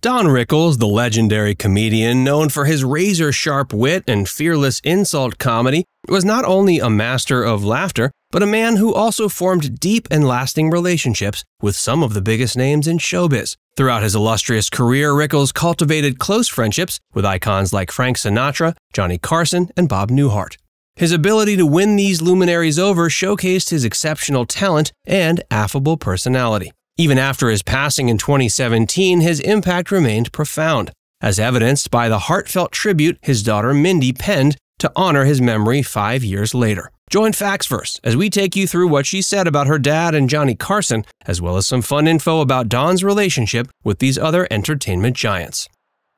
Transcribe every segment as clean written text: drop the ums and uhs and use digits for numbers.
Don Rickles, the legendary comedian known for his razor-sharp wit and fearless insult comedy, was not only a master of laughter, but a man who also formed deep and lasting relationships with some of the biggest names in showbiz. Throughout his illustrious career, Rickles cultivated close friendships with icons like Frank Sinatra, Johnny Carson, and Bob Newhart. His ability to win these luminaries over showcased his exceptional talent and affable personality. Even after his passing in 2017, his impact remained profound, as evidenced by the heartfelt tribute his daughter Mindy penned to honor his memory 5 years later. Join Factsverse as we take you through what she said about her dad and Johnny Carson, as well as some fun info about Don's relationship with these other entertainment giants.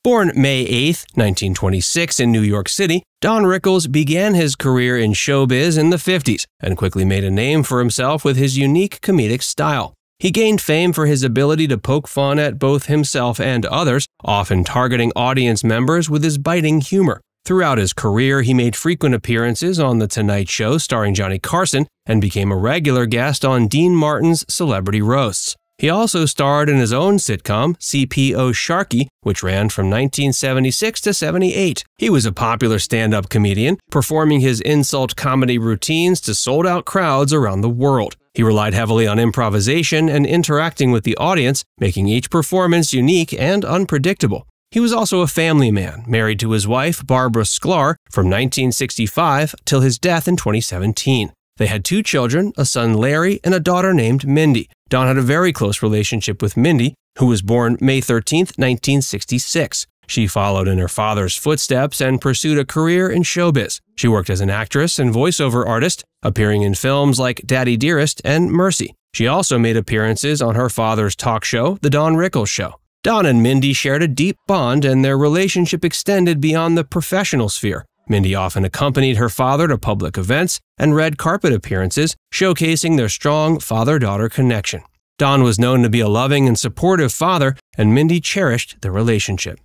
Born May 8, 1926 in New York City, Don Rickles began his career in showbiz in the 50s and quickly made a name for himself with his unique comedic style. He gained fame for his ability to poke fun at both himself and others, often targeting audience members with his biting humor. Throughout his career, he made frequent appearances on The Tonight Show starring Johnny Carson and became a regular guest on Dean Martin's Celebrity Roasts. He also starred in his own sitcom, CPO Sharky, which ran from 1976 to 78. He was a popular stand-up comedian, performing his insult comedy routines to sold-out crowds around the world. He relied heavily on improvisation and interacting with the audience, making each performance unique and unpredictable. He was also a family man, married to his wife, Barbara Sklar, from 1965 till his death in 2017. They had 2 children, a son Larry and a daughter named Mindy. Don had a very close relationship with Mindy, who was born May 13, 1966. She followed in her father's footsteps and pursued a career in showbiz. She worked as an actress and voiceover artist, appearing in films like Daddy Dearest and Mercy. She also made appearances on her father's talk show, The Don Rickles Show. Don and Mindy shared a deep bond, and their relationship extended beyond the professional sphere. Mindy often accompanied her father to public events and red carpet appearances, showcasing their strong father-daughter connection. Don was known to be a loving and supportive father, and Mindy cherished their relationship.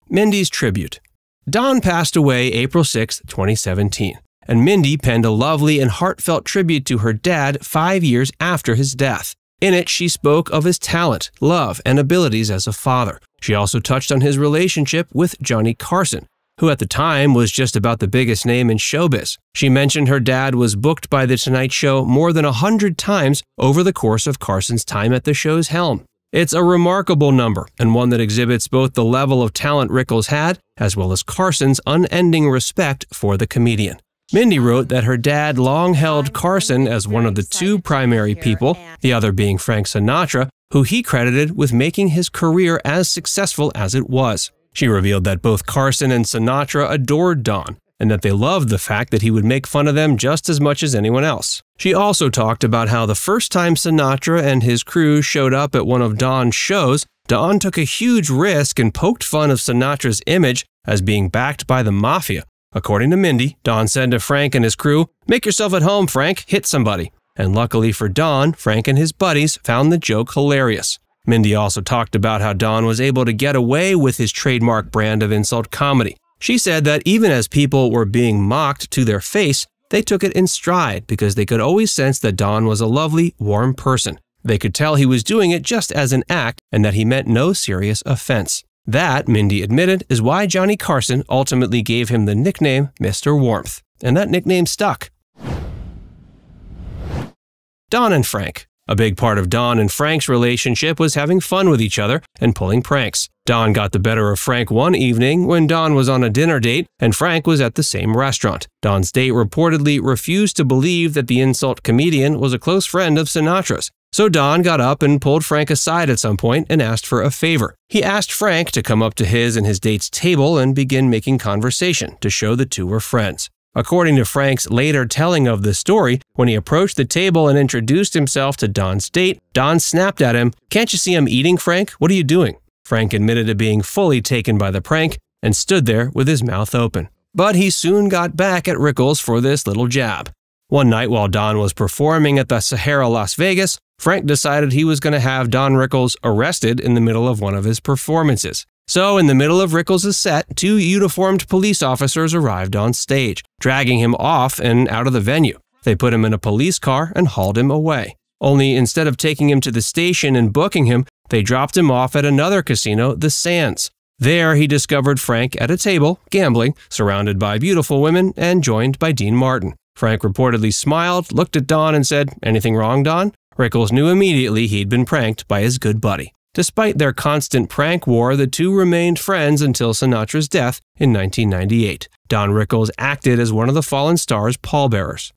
Mindy's tribute. Don passed away April 6, 2017, and Mindy penned a lovely and heartfelt tribute to her dad 5 years after his death. In it, she spoke of his talent, love, and abilities as a father. She also touched on his relationship with Johnny Carson, who at the time was just about the biggest name in showbiz. She mentioned her dad was booked by The Tonight Show more than 100 times over the course of Carson's time at the show's helm. It's a remarkable number, and one that exhibits both the level of talent Rickles had, as well as Carson's unending respect for the comedian. Mindy wrote that her dad long held Carson as one of the 2 primary people, the other being Frank Sinatra, who he credited with making his career as successful as it was. She revealed that both Carson and Sinatra adored Don, and that they loved the fact that he would make fun of them just as much as anyone else. She also talked about how the first time Sinatra and his crew showed up at one of Don's shows, Don took a huge risk and poked fun of Sinatra's image as being backed by the mafia. According to Mindy, Don said to Frank and his crew, "Make yourself at home, Frank, hit somebody." And luckily for Don, Frank and his buddies found the joke hilarious. Mindy also talked about how Don was able to get away with his trademark brand of insult comedy. She said that even as people were being mocked to their face, they took it in stride because they could always sense that Don was a lovely, warm person. They could tell he was doing it just as an act and that he meant no serious offense. That, Mindy admitted, is why Johnny Carson ultimately gave him the nickname Mr. Warmth. And that nickname stuck. Don and Frank. A big part of Don and Frank's relationship was having fun with each other and pulling pranks. Don got the better of Frank one evening when Don was on a dinner date and Frank was at the same restaurant. Don's date reportedly refused to believe that the insult comedian was a close friend of Sinatra's. So Don got up and pulled Frank aside at some point and asked for a favor. He asked Frank to come up to his and his date's table and begin making conversation to show the 2 were friends. According to Frank's later telling of the story, when he approached the table and introduced himself to Don's date, Don snapped at him, "Can't you see I'm eating, Frank? What are you doing?" Frank admitted to being fully taken by the prank and stood there with his mouth open. But he soon got back at Rickles for this little jab. One night while Don was performing at the Sahara, Las Vegas, Frank decided he was going to have Don Rickles arrested in the middle of one of his performances. So, in the middle of Rickles' set, 2 uniformed police officers arrived on stage, dragging him off and out of the venue. They put him in a police car and hauled him away. Only instead of taking him to the station and booking him, They dropped him off at another casino, the Sands. There, he discovered Frank at a table, gambling, surrounded by beautiful women, and joined by Dean Martin. Frank reportedly smiled, looked at Don, and said, "Anything wrong, Don?" Rickles knew immediately he'd been pranked by his good buddy. Despite their constant prank war, the two remained friends until Sinatra's death in 1998. Don Rickles acted as one of the fallen star's pallbearers.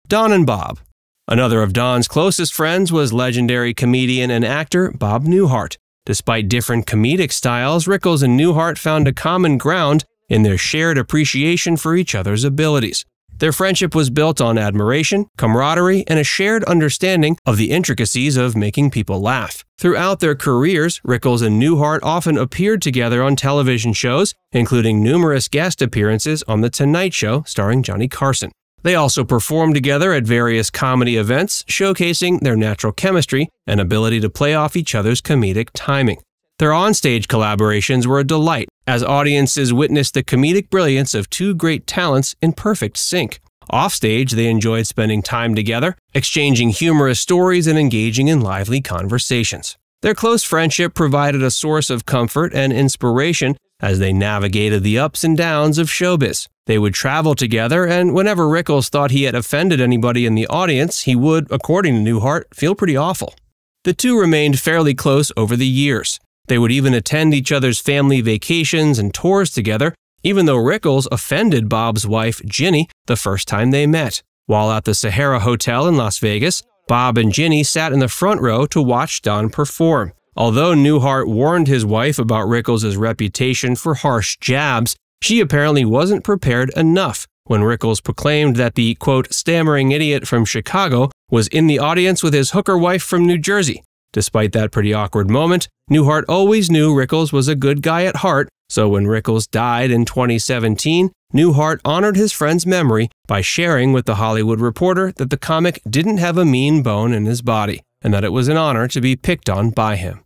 Don and Bob. Another of Don's closest friends was legendary comedian and actor Bob Newhart. Despite different comedic styles, Rickles and Newhart found a common ground in their shared appreciation for each other's abilities. Their friendship was built on admiration, camaraderie, and a shared understanding of the intricacies of making people laugh. Throughout their careers, Rickles and Newhart often appeared together on television shows, including numerous guest appearances on The Tonight Show starring Johnny Carson. They also performed together at various comedy events, showcasing their natural chemistry and ability to play off each other's comedic timing. Their onstage collaborations were a delight, as audiences witnessed the comedic brilliance of two great talents in perfect sync. Offstage, they enjoyed spending time together, exchanging humorous stories and engaging in lively conversations. Their close friendship provided a source of comfort and inspiration as they navigated the ups and downs of showbiz. They would travel together, and whenever Rickles thought he had offended anybody in the audience, he would, according to Newhart, feel pretty awful. The two remained fairly close over the years. They would even attend each other's family vacations and tours together, even though Rickles offended Bob's wife, Ginny, the first time they met. While at the Sahara Hotel in Las Vegas, Bob and Ginny sat in the front row to watch Don perform. Although Newhart warned his wife about Rickles' reputation for harsh jabs, she apparently wasn't prepared enough when Rickles proclaimed that the, quote, stammering idiot from Chicago was in the audience with his hooker wife from New Jersey. Despite that pretty awkward moment, Newhart always knew Rickles was a good guy at heart, so when Rickles died in 2017, Newhart honored his friend's memory by sharing with The Hollywood Reporter that the comic didn't have a mean bone in his body, and that it was an honor to be picked on by him.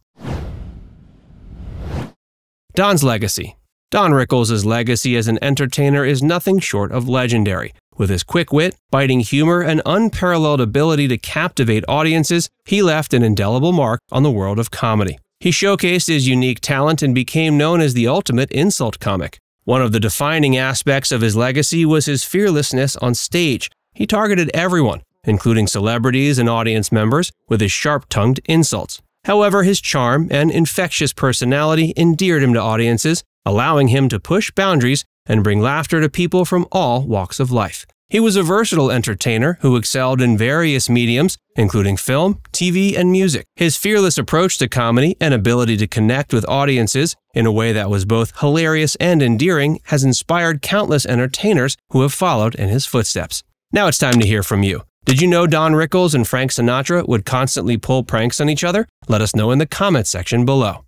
Don's legacy. Don Rickles' legacy as an entertainer is nothing short of legendary. With his quick wit, biting humor, and unparalleled ability to captivate audiences, he left an indelible mark on the world of comedy. He showcased his unique talent and became known as the ultimate insult comic. One of the defining aspects of his legacy was his fearlessness on stage. He targeted everyone, including celebrities and audience members, with his sharp-tongued insults. However, his charm and infectious personality endeared him to audiences, allowing him to push boundaries and bring laughter to people from all walks of life. He was a versatile entertainer who excelled in various mediums, including film, TV, and music. His fearless approach to comedy and ability to connect with audiences in a way that was both hilarious and endearing has inspired countless entertainers who have followed in his footsteps. Now it's time to hear from you. Did you know Don Rickles and Frank Sinatra would constantly pull pranks on each other? Let us know in the comments section below.